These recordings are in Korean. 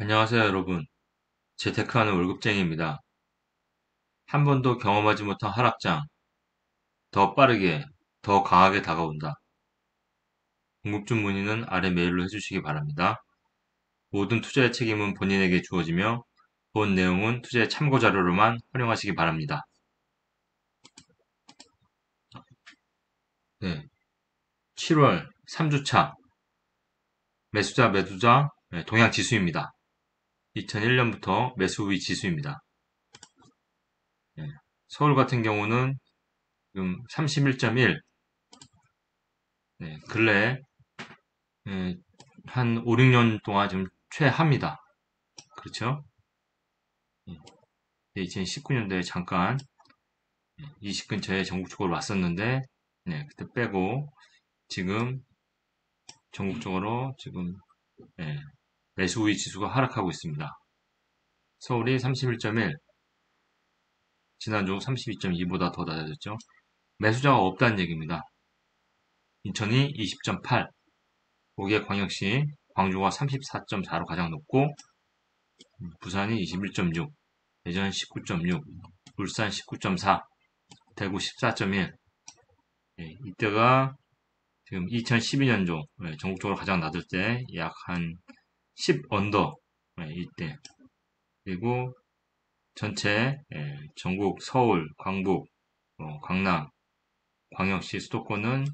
안녕하세요, 여러분. 재테크하는 월급쟁이입니다. 한 번도 경험하지 못한 하락장, 더 빠르게, 더 강하게 다가온다. 궁금증 문의는 아래 메일로 해주시기 바랍니다. 모든 투자의 책임은 본인에게 주어지며, 본 내용은 투자의 참고 자료로만 활용하시기 바랍니다. 네, 7월 3주차 매수자 동향 지수입니다. 2001년부터 매수 우위 지수입니다. 서울 같은 경우는 지금 31.1, 근래 한 5, 6년 동안 지금 최하입니다. 그렇죠? 2019년도에 잠깐 20 근처에 전국적으로 왔었는데, 그때 빼고 지금 전국적으로 지금 매수 우위 지수가 하락하고 있습니다. 서울이 31.1, 지난주 32.2보다 더 낮아졌죠. 매수자가 없다는 얘기입니다. 인천이 20.8, 고개광역시, 광주가 34.4로 가장 높고, 부산이 21.6, 대전 19.6, 울산 19.4, 대구 14.1. 이때가 지금 2012년도 전국적으로 가장 낮을 때 약 한 10 언더 이때. 그리고 전체 전국 서울, 광북, 강남, 광역시, 수도권은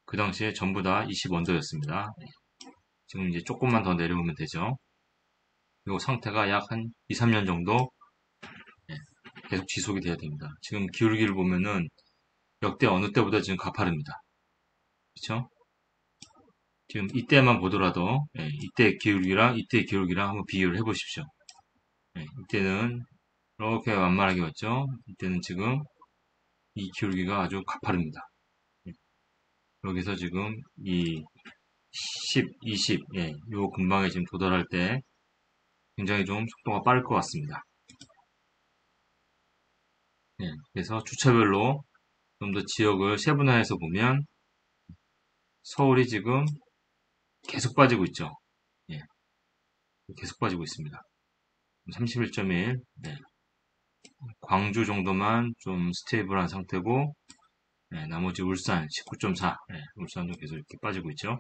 그 당시에 전부 다 20 언더였습니다. 지금 이제 조금만 더 내려오면 되죠. 이 상태가 약 한 2, 3년 정도 계속 지속이 돼야 됩니다. 지금 기울기를 보면은 역대 어느 때보다 지금 가파릅니다. 그렇죠? 지금 이때만 보더라도 이때 기울기랑 이때 기울기랑 한번 비교를 해보십시오. 이때는 이렇게 완만하게 왔죠. 이때는 지금 이 기울기가 아주 가파릅니다. 여기서 지금 이 10, 20, 요 근방에 지금 도달할 때 굉장히 좀 속도가 빠를 것 같습니다. 그래서 주차별로 좀 더 지역을 세분화해서 보면 서울이 지금 계속 빠지고 있죠. 계속 빠지고 있습니다. 31.1, 광주 정도만 좀 스테이블한 상태고, 나머지 울산 19.4, 울산도 계속 이렇게 빠지고 있죠.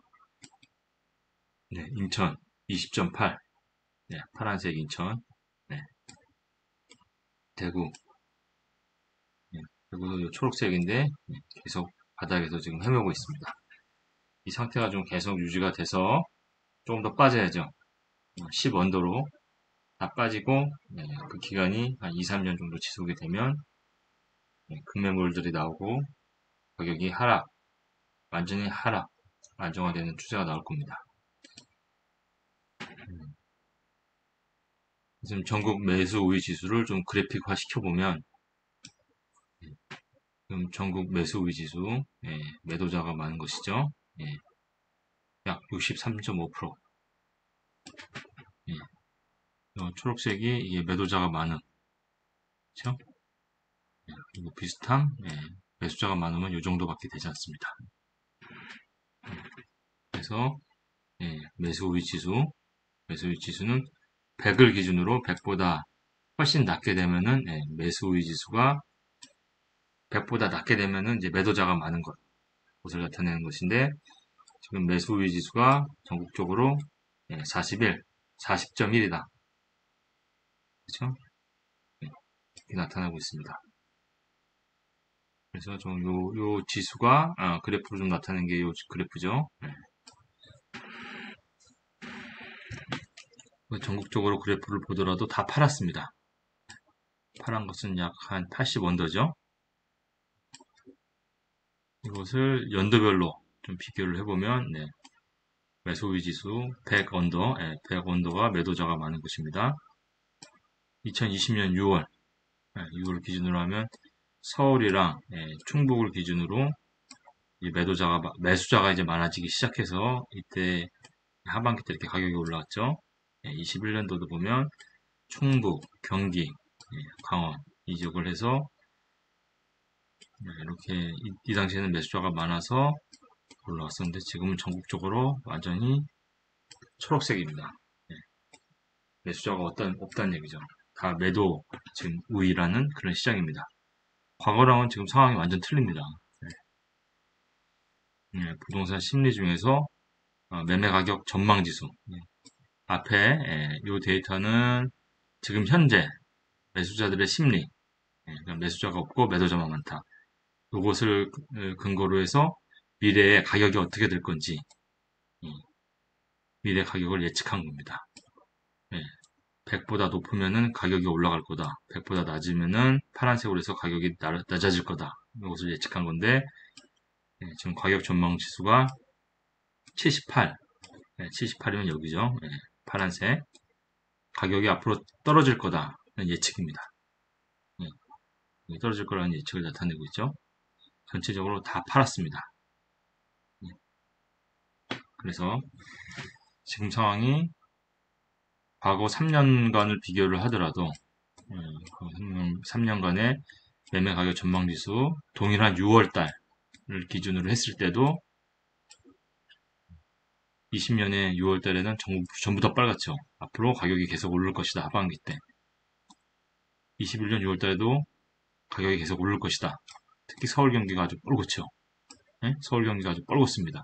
인천 20.8, 파란색 인천, 대구, 대구도 초록색인데 계속 바닥에서 지금 헤매고 있습니다. 이 상태가 좀 계속 유지가 돼서 조금 더 빠져야죠. 10 언더로 다 빠지고 그 기간이 한 2, 3년 정도 지속이 되면 급매물들이 나오고 가격이 하락, 완전히 하락, 안정화되는 추세가 나올 겁니다. 지금 전국 매수 우위 지수를 좀 그래픽화 시켜보면 지금 전국 매수 우위 지수 매도자가 많은 것이죠. 약 63.5%. 초록색이 이게 매도자가 많은, 그렇죠? 그리고 비슷한 매수자가 많으면 이 정도밖에 되지 않습니다. 그래서 매수 우위 지수는 100을 기준으로 100보다 훨씬 낮게 되면은 매수 우위 지수가 100보다 낮게 되면은 이제 매도자가 많은 것을 나타내는 것인데 지금 매수 우위 지수가 전국적으로 41, 40.1이다. 그렇죠? 이렇게 나타나고 있습니다. 그래서 좀 요 지수가 그래프로 좀 나타낸 게 요 그래프죠. 전국적으로 그래프를 보더라도 다 팔았습니다. 파란 것은 약 한 80 언더죠. 이것을 연도별로 좀 비교를 해보면 매수의 지수 100 언더, 100 언더가 매도자가 많은 것입니다. 2020년 6월, 6월 기준으로 하면 서울이랑 충북을 기준으로 매수자가 이제 많아지기 시작해서 이때 하반기 때 이렇게 가격이 올라왔죠. 21년도도 보면 충북, 경기, 강원 이 지역을 해서 이렇게 이 당시에는 매수자가 많아서 올라왔었는데 지금은 전국적으로 완전히 초록색입니다. 매수자가 없다는 얘기죠. 다 매도 지금 우위라는 그런 시장입니다. 과거랑은 지금 상황이 완전 틀립니다. 부동산 심리 중에서 매매 가격 전망 지수. 앞에 이 데이터는 지금 현재 매수자들의 심리. 그러니까 매수자가 없고 매도자만 많다. 이것을 근거로 해서 미래의 가격이 어떻게 될 건지 미래 가격을 예측한 겁니다. 100보다 높으면은 가격이 올라갈 거다. 100보다 낮으면은 파란색으로 해서 가격이 낮아질 거다. 이것을 예측한 건데 지금 가격 전망 지수가 78. 78이면 여기죠. 파란색. 가격이 앞으로 떨어질 거다는 예측입니다. 떨어질 거라는 예측을 나타내고 있죠. 전체적으로 다 팔았습니다. 그래서 지금 상황이 과거 3년간을 비교를 하더라도 3년간의 매매 가격 전망 지수 동일한 6월달을 기준으로 했을 때도 20년의 6월달에는 전부 다 빨갛죠. 앞으로 가격이 계속 오를 것이다. 하반기 때. 21년 6월달에도 가격이 계속 오를 것이다. 특히 서울 경기가 아주 뻘겋죠. 서울 경기가 아주 뻘겋습니다.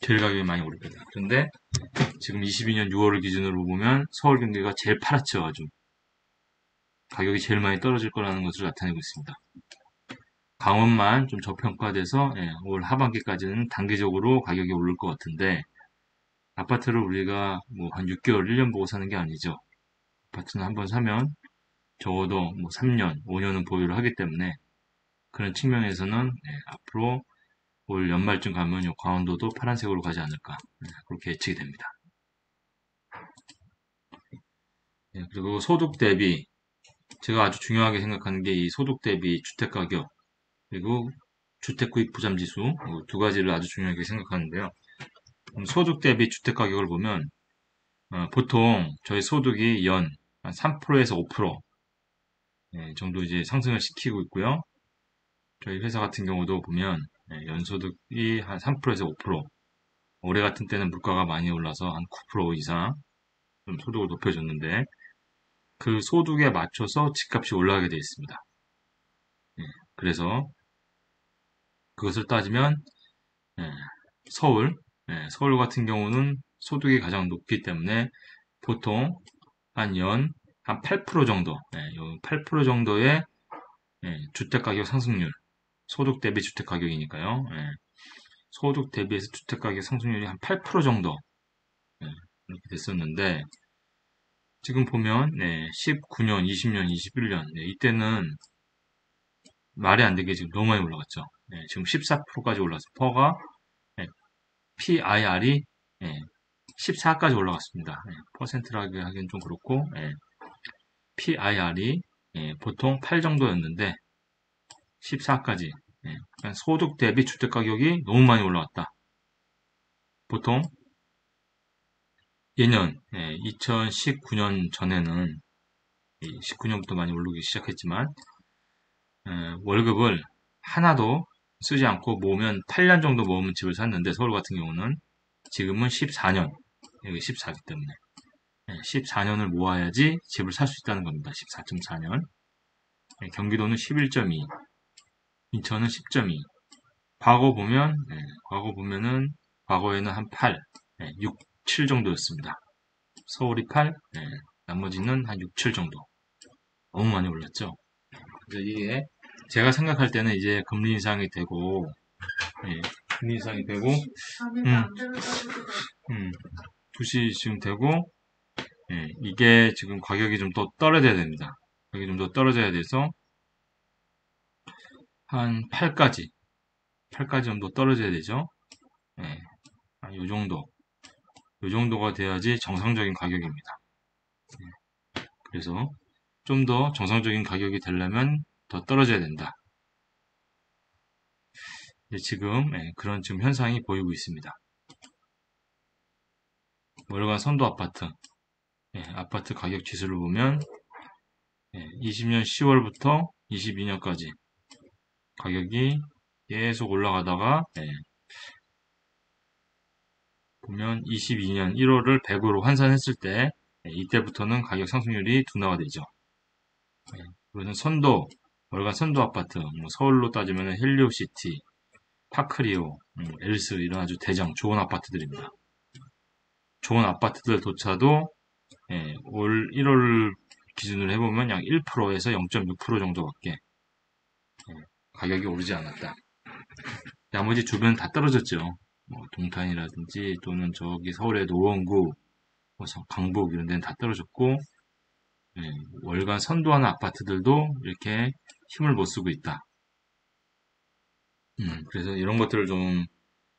제일 가격이 많이 오를 거다. 그런데 지금 22년 6월을 기준으로 보면 서울 경기가 제일 파랗죠. 아주. 가격이 제일 많이 떨어질 거라는 것을 나타내고 있습니다. 강원만 좀 저평가돼서 올 하반기까지는 단기적으로 가격이 오를 것 같은데 아파트를 우리가 뭐 한 6개월, 1년 보고 사는 게 아니죠. 아파트는 한번 사면 적어도 뭐 3년, 5년은 보유를 하기 때문에 그런 측면에서는 앞으로 올 연말쯤 가면 강원도도 파란색으로 가지 않을까 그렇게 예측이 됩니다. 그리고 소득 대비 제가 아주 중요하게 생각하는 게 이 소득 대비 주택가격 그리고 주택구입 부담지수 두 가지를 아주 중요하게 생각하는데요. 소득 대비 주택가격을 보면 보통 저희 소득이 연 3%에서 5% 정도 이제 상승을 시키고 있고요. 저희 회사 같은 경우도 보면 연소득이 한 3%에서 5% 올해 같은 때는 물가가 많이 올라서 한 9% 이상 좀 소득을 높여줬는데 그 소득에 맞춰서 집값이 올라가게 되어 있습니다. 그래서 그것을 따지면 서울 같은 경우는 소득이 가장 높기 때문에 보통 한 연 한 8% 정도, 8% 정도의 주택가격 상승률, 소득 대비 주택가격이니까요. 소득 대비해서 주택가격 상승률이 한 8% 정도 이렇게 됐었는데 지금 보면 19년, 20년, 21년 이때는 말이 안 되게 지금 너무 많이 올라갔죠. 지금 14%까지 올라서 퍼가 PIR이 14까지 올라갔습니다. 퍼센트라고 하기엔 좀 그렇고 PIR이 보통 8 정도였는데 14까지 소득 대비 주택가격이 너무 많이 올라갔다. 보통 예년 2019년 전에는 19년부터 많이 오르기 시작했지만 월급을 하나도 쓰지 않고 모으면 8년 정도 모으면 집을 샀는데 서울 같은 경우는 지금은 14년 여기 14기 때문에 14년을 모아야지 집을 살 수 있다는 겁니다. 14.4년 경기도는 11.2 인천은 10.2 과거 보면은 과거에는 한 8, 6, 7 정도였습니다. 서울이 8, 나머지는 한 6, 7 정도. 너무 많이 올랐죠. 그래서 이게 제가 생각할 때는 이제 금리 인상이 되고, 금리 인상이 되고, 2시 지금 되고, 이게 지금 가격이 좀 더 떨어져야 됩니다. 가격이 좀 더 떨어져야 돼서 한 8까지 정도 떨어져야 되죠. 요 정도. 요 정도가 돼야지 정상적인 가격입니다. 그래서 좀 더 정상적인 가격이 되려면 더 떨어져야 된다. 지금 그런 지금 현상이 보이고 있습니다. 월간 선도 아파트 아파트 가격 지수를 보면 20년 10월부터 22년까지 가격이 계속 올라가다가 보면 22년 1월을 100으로 환산했을 때 이때부터는 가격 상승률이 둔화가 되죠. 그래서 선도, 월간 선도 아파트, 뭐 서울로 따지면 헬리오시티, 파크리오, 엘스 이런 아주 대장 좋은 아파트들입니다. 좋은 아파트들조차도 올 1월 기준으로 해보면 약 1%에서 0.6% 정도밖에 가격이 오르지 않았다. 나머지 주변 다 떨어졌죠. 뭐 동탄이라든지 또는 저기 서울의 노원구, 뭐 강북 이런 데는 다 떨어졌고 월간 선도하는 아파트들도 이렇게 힘을 못 쓰고 있다. 그래서 이런 것들을 좀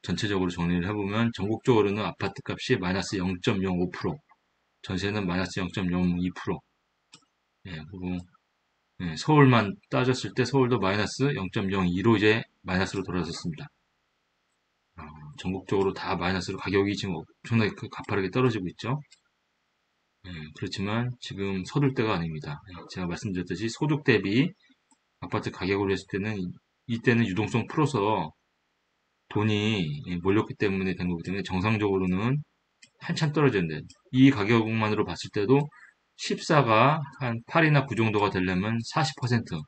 전체적으로 정리를 해보면 전국적으로는 아파트 값이 마이너스 0.05%, 전세는 마이너스 0.02%, 그리고 서울만 따졌을 때 서울도 마이너스 0.02로 이제 마이너스로 돌아섰습니다. 전국적으로 다 마이너스로 가격이 지금 엄청나게 가파르게 떨어지고 있죠. 그렇지만 지금 서둘 때가 아닙니다. 제가 말씀드렸듯이 소득 대비 아파트 가격으로 했을 때는 이때는 유동성 풀어서 돈이 몰렸기 때문에 된 거기 때문에 정상적으로는 한참 떨어졌는데 이 가격만으로 봤을 때도 14가 한 8이나 9 정도가 되려면 40%,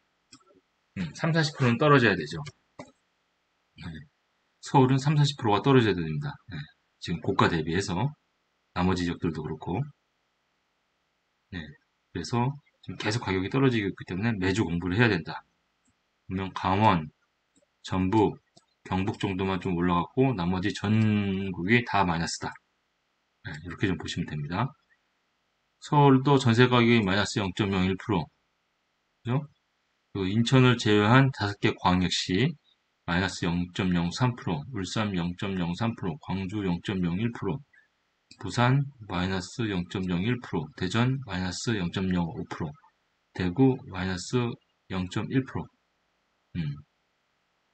3, 40%는 떨어져야 되죠. 서울은 3, 40%가 떨어져야 됩니다. 지금 고가 대비해서 나머지 지역들도 그렇고 그래서 지금 계속 가격이 떨어지고 있기 때문에 매주 공부를 해야 된다. 그러면 강원, 전북, 경북 정도만 좀 올라갔고 나머지 전국이 다 마이너스다. 이렇게 좀 보시면 됩니다. 서울도 전세 가격이 마이너스 0.01%, 그죠? 그리고 인천을 제외한 5개 광역시 마이너스 0.03%, 울산 0.03%, 광주 0.01%, 부산 마이너스 0.01%, 대전 마이너스 0.05%, 대구 마이너스 0.1%.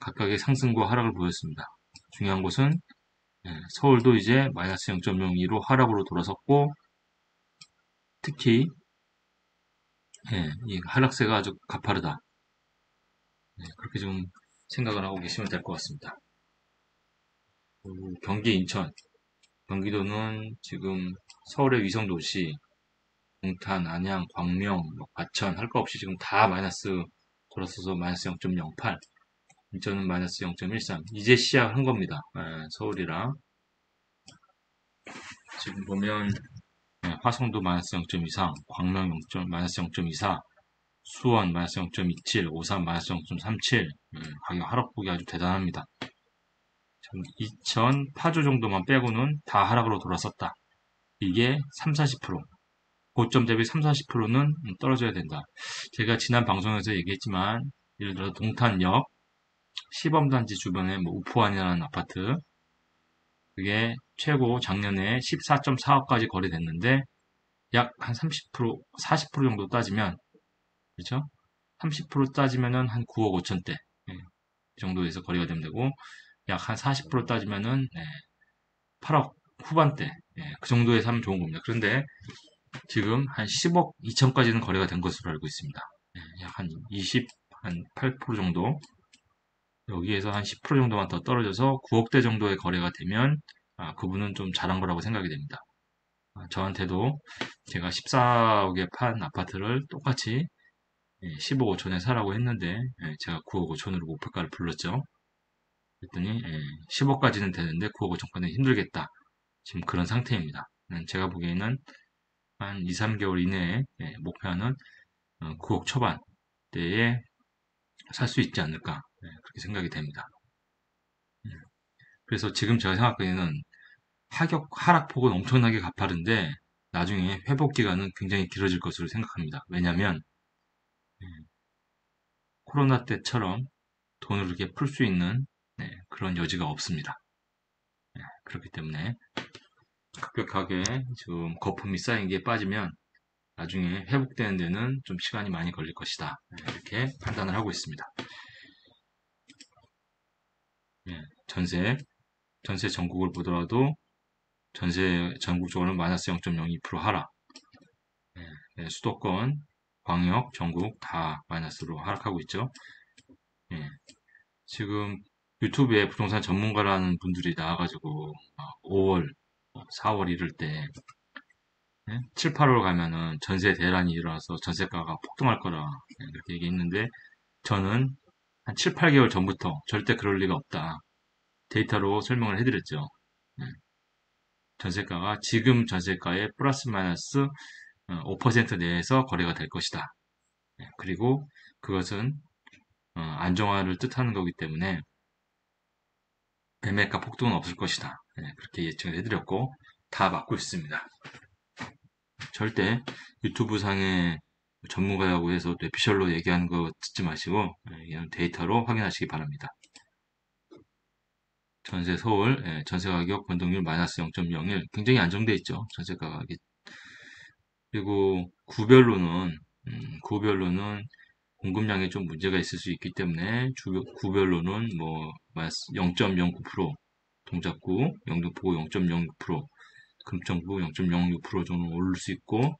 각각의 상승과 하락을 보였습니다. 중요한 것은 서울도 이제 마이너스 0.02로 하락으로 돌아섰고 특히 이 하락세가 아주 가파르다. 그렇게 좀 생각을 하고 계시면 될 것 같습니다. 경기 인천, 경기도는 지금 서울의 위성도시, 동탄, 안양, 광명, 과천 할 거 없이 지금 다 마이너스 돌아서서 마이너스 0.08, 인천은 마이너스 0.13. 이제 시작한 겁니다. 서울이랑 지금 보면 화성도 마이너스 0.23, 광명 마이너스 0.24, 수원 마이너스 0.27, 오산 마이너스 0.37. 가격 하락폭이 아주 대단합니다. 이천, 파주 정도만 빼고는 다 하락으로 돌아섰다. 이게 3, 40%. 고점 대비 3, 40%는 떨어져야 된다. 제가 지난 방송에서 얘기했지만 예를 들어 동탄역 시범단지 주변에 뭐 우포안이라는 아파트 그게 최고 작년에 14.4억까지 거래됐는데 약 한 30%, 40% 정도 따지면 그렇죠? 30% 따지면은 한 9억 5천대 정도에서 거래가 되면 되고 약 한 40% 따지면은 8억 후반대 그 정도에서 하면 좋은 겁니다. 그런데 지금 한 10억 2천까지는 거래가 된 것으로 알고 있습니다. 약 한 20, 한 8% 정도 여기에서 한 10% 정도만 더 떨어져서 9억대 정도의 거래가 되면 그분은 좀 잘한 거라고 생각이 됩니다. 저한테도 제가 14억에 판 아파트를 똑같이 10억 5천에 사라고 했는데 제가 9억 5천으로 목표가를 불렀죠. 그랬더니 10억까지는 되는데 9억 5천까지는 힘들겠다. 지금 그런 상태입니다. 제가 보기에는 한 2, 3개월 이내에 목표하는 9억 초반대에 살 수 있지 않을까 그렇게 생각이 됩니다. 그래서 지금 제가 생각하기에는 하락폭은 엄청나게 가파른데 나중에 회복 기간은 굉장히 길어질 것으로 생각합니다. 왜냐하면 코로나 때처럼 돈을 이렇게 풀 수 있는 그런 여지가 없습니다. 그렇기 때문에 급격하게 지금 거품이 쌓인 게 빠지면 나중에 회복되는 데는 좀 시간이 많이 걸릴 것이다. 이렇게 판단을 하고 있습니다. 전세 전국을 보더라도 전세 전국적으로는 마이너스 0.02% 하락. 수도권, 광역, 전국 다 마이너스로 하락하고 있죠. 지금 유튜브에 부동산 전문가라는 분들이 나와가지고 5월, 4월 이럴 때 7, 8월 가면은 전세 대란이 일어나서 전세가가 폭등할 거라 그렇게 얘기했는데 저는 한 7, 8개월 전부터 절대 그럴 리가 없다. 데이터로 설명을 해드렸죠. 네. 전세가가 지금 전세가의 플러스 마이너스 5% 내에서 거래가 될 것이다. 네. 그리고 그것은 안정화를 뜻하는 거기 때문에 매매가 폭등은 없을 것이다. 네. 그렇게 예측을 해드렸고 다 맞고 있습니다. 절대 유튜브 상의 전문가라고 해서 뇌피셜로 얘기하는 거 듣지 마시고 이건 데이터로 확인하시기 바랍니다. 전세 서울 전세 가격 변동률 마이너스 0.01 굉장히 안정돼 있죠. 전세 가격이. 그리고 구별로는 공급량에 좀 문제가 있을 수 있기 때문에 구별로는 뭐 마이너스 0.09% 동작구, 영등포구 0.06%, 금천구 0.06% 정도 오를 수 있고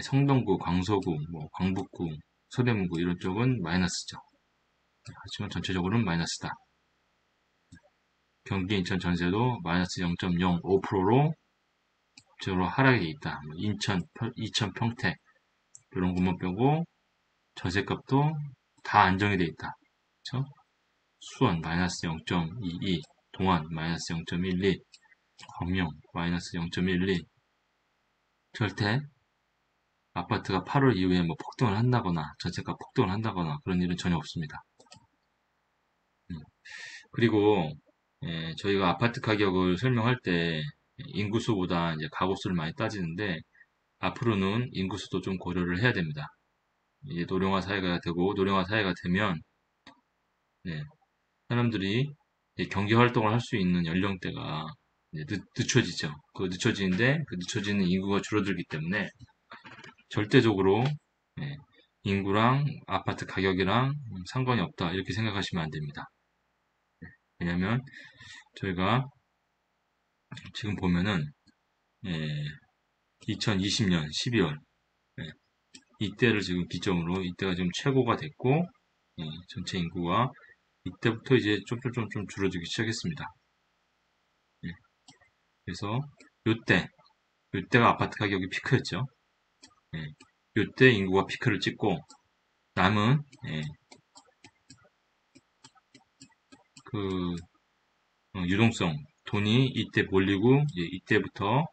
성동구, 광서구, 뭐 광북구, 서대문구 이런 쪽은 마이너스죠. 하지만 전체적으로는 마이너스다. 경기 인천 전세도 마이너스 0.05%로 전체적으로 하락이 돼 있다. 인천, 평택 이런 것만 빼고 전세값도 다 안정이 돼 있다. 그렇죠? 수원 마이너스 0.22, 동안 마이너스 0.12, 광명 마이너스 0.12. 절대 아파트가 8월 이후에 뭐 폭등을 한다거나 전세가 폭등을 한다거나 그런 일은 전혀 없습니다. 그리고 저희가 아파트 가격을 설명할 때 인구수보다 이제 가구수를 많이 따지는데 앞으로는 인구수도 좀 고려를 해야 됩니다. 이제 노령화 사회가 되고 노령화 사회가 되면 사람들이 경제 활동을 할 수 있는 연령대가 늦춰지죠. 그 늦춰지는데 그 늦춰지는 인구가 줄어들기 때문에 절대적으로 인구랑 아파트 가격이랑 상관이 없다 이렇게 생각하시면 안 됩니다. 왜냐면 저희가 지금 보면은 2020년 12월 이때를 지금 기점으로 이때가 지금 최고가 됐고 전체 인구가 이때부터 이제 좀 줄어들기 시작했습니다. 그래서 요때가 아파트 가격이 피크였죠. 요때 인구가 피크를 찍고 남은 그 유동성 돈이 이때 몰리고 이때부터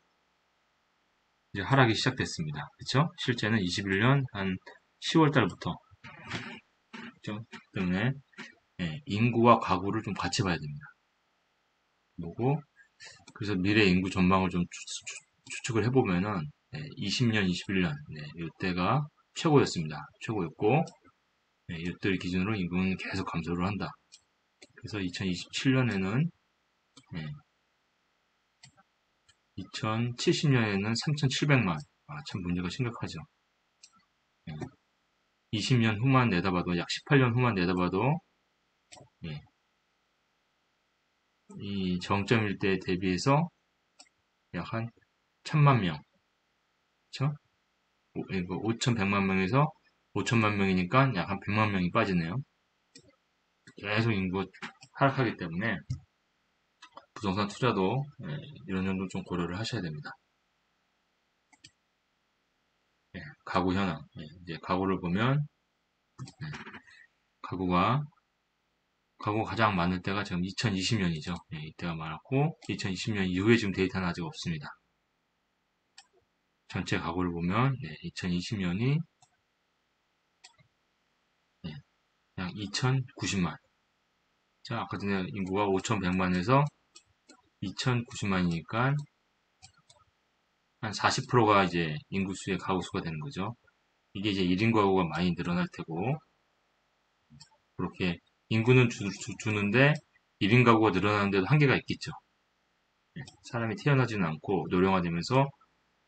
이제 하락이 시작됐습니다. 그렇죠? 실제는 21년 한 10월 달부터 그렇죠? 때문에 인구와 가구를 좀 같이 봐야 됩니다. 보고 그래서 미래 인구 전망을 좀 추측을 해보면은 20년, 21년 이때가 최고였습니다. 최고였고 이때를 기준으로 인구는 계속 감소를 한다. 그래서 2027년에는 2070년에는 3,700만. 참 문제가 심각하죠. 20년 후만 내다봐도 약 18년 후만 내다봐도 이 정점일 때 대비해서 약 한 1,000만 명. 그쵸? 5,100만 명에서 5천만 명이니까 약 한 100만 명이 빠지네요. 계속 인구가 하락하기 때문에 부동산 투자도 이런 정도 좀 고려를 하셔야 됩니다. 가구 현황. 이제 가구를 보면 가구가 가장 많을 때가 지금 2020년이죠. 이때가 많았고 2020년 이후에 지금 데이터는 아직 없습니다. 전체 가구를 보면 2020년이 약 2,090만. 자, 아까 전에 인구가 5,100만에서 2,090만이니까 한 40%가 이제 인구수의 가구수가 되는 거죠. 이게 이제 1인 가구가 많이 늘어날 테고 그렇게 인구는 주는데 1인 가구가 늘어나는데도 한계가 있겠죠. 사람이 태어나지는 않고 노령화되면서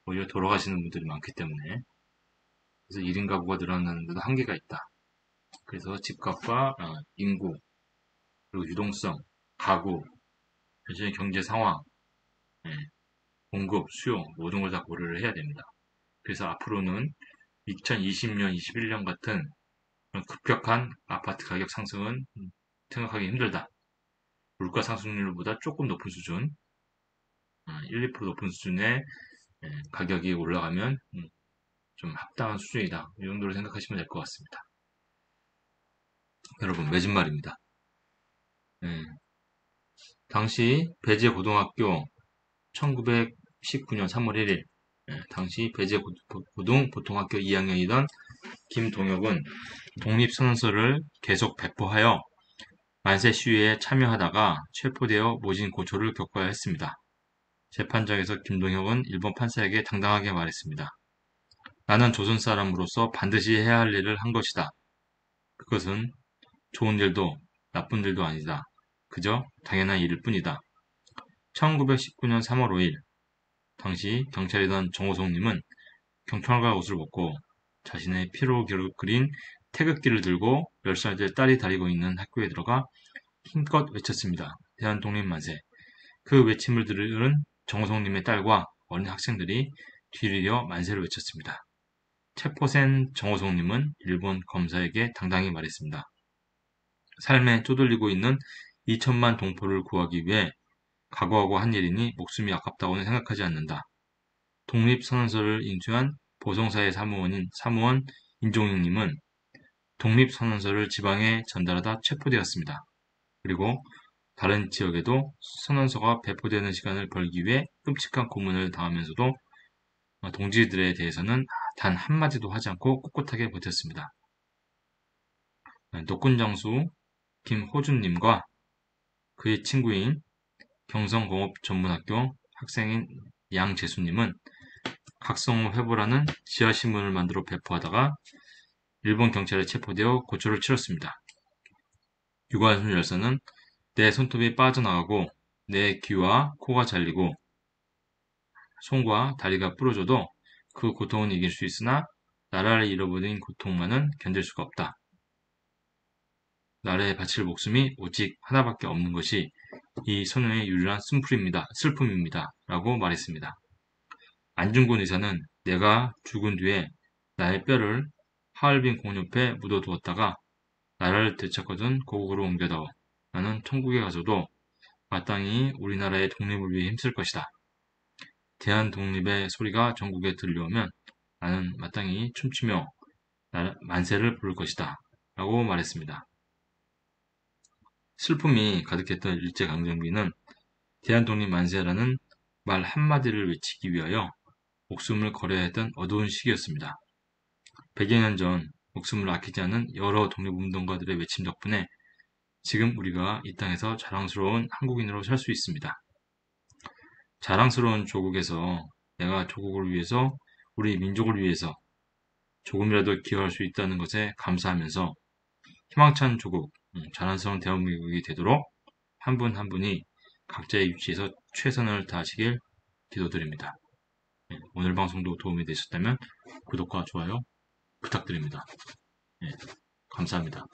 오히려 돌아가시는 분들이 많기 때문에 그래서 1인 가구가 늘어나는데도 한계가 있다. 그래서 집값과 인구 그리고 유동성, 가구, 현재의 경제 상황, 공급, 수요 모든 걸 다 고려를 해야 됩니다. 그래서 앞으로는 2020년, 21년 같은 급격한 아파트 가격 상승은 생각하기 힘들다. 물가 상승률보다 조금 높은 수준, 1, 2% 높은 수준의 가격이 올라가면 좀 합당한 수준이다. 이 정도로 생각하시면 될 것 같습니다. 여러분, 매진말입니다. 당시 배제고등학교 1919년 3월 1일 당시 배제고등 보통학교 2학년이던 김동혁은 독립선언서를 계속 배포하여 만세 시위에 참여하다가 체포되어 모진 고초를 겪어야 했습니다. 재판장에서 김동혁은 일본 판사에게 당당하게 말했습니다. 나는 조선 사람으로서 반드시 해야 할 일을 한 것이다. 그것은 좋은 일도 나쁜 일도 아니다. 그저 당연한 일일 뿐이다. 1919년 3월 5일 당시 경찰이던 정호성님은 경찰관 옷을 벗고 자신의 피로 그린 태극기를 들고 10살째 딸이 다니고 있는 학교에 들어가 힘껏 외쳤습니다. 대한독립만세. 그 외침을 들은 정호성님의 딸과 어린 학생들이 뒤를 만세를 외쳤습니다. 체포된 정호성님은 일본 검사에게 당당히 말했습니다. 삶에 쪼들리고 있는 2천만 동포를 구하기 위해 각오하고 한 일이니 목숨이 아깝다고는 생각하지 않는다. 독립선언서를 인수한 보성사의 사무원 인종익님은 독립선언서를 지방에 전달하다 체포되었습니다. 그리고 다른 지역에도 선언서가 배포되는 시간을 벌기 위해 끔찍한 고문을 당하면서도 동지들에 대해서는 단 한마디도 하지 않고 꿋꿋하게 버텼습니다. 노끈장수 김호준님과 그의 친구인 경성공업전문학교 학생인 양재수님은 각성호 회보라는 지하신문을 만들어 배포하다가 일본 경찰에 체포되어 고초를 치렀습니다. 유관순 열사는 내 손톱이 빠져나가고 내 귀와 코가 잘리고 손과 다리가 부러져도 그 고통은 이길 수 있으나 나라를 잃어버린 고통만은 견딜 수가 없다. 나라에 바칠 목숨이 오직 하나밖에 없는 것이 이 소년의 유일한 슬픔입니다. 라고 말했습니다. 안중근 의사는 내가 죽은 뒤에 나의 뼈를 하얼빈 공 옆에 묻어두었다가 나라를 되찾거든 고국으로 옮겨다오. 나는 천국에 가서도 마땅히 우리나라의 독립을 위해 힘쓸 것이다. 대한 독립의 소리가 전국에 들려오면 나는 마땅히 춤추며 만세를 부를 것이다. 라고 말했습니다. 슬픔이 가득했던 일제강점기는 대한독립 만세라는 말 한마디를 외치기 위하여 목숨을 걸어야 했던 어두운 시기였습니다. 100여 년 전 목숨을 아끼지 않은 여러 독립운동가들의 외침 덕분에 지금 우리가 이 땅에서 자랑스러운 한국인으로 살 수 있습니다. 자랑스러운 조국에서 내가 조국을 위해서, 우리 민족을 위해서 조금이라도 기여할 수 있다는 것에 감사하면서 희망찬 조국, 자랑스러운 대한민국이 되도록 한 분 한 분이 각자의 위치에서 최선을 다하시길 기도드립니다. 오늘 방송도 도움이 되셨다면 구독과 좋아요 부탁드립니다. 감사합니다.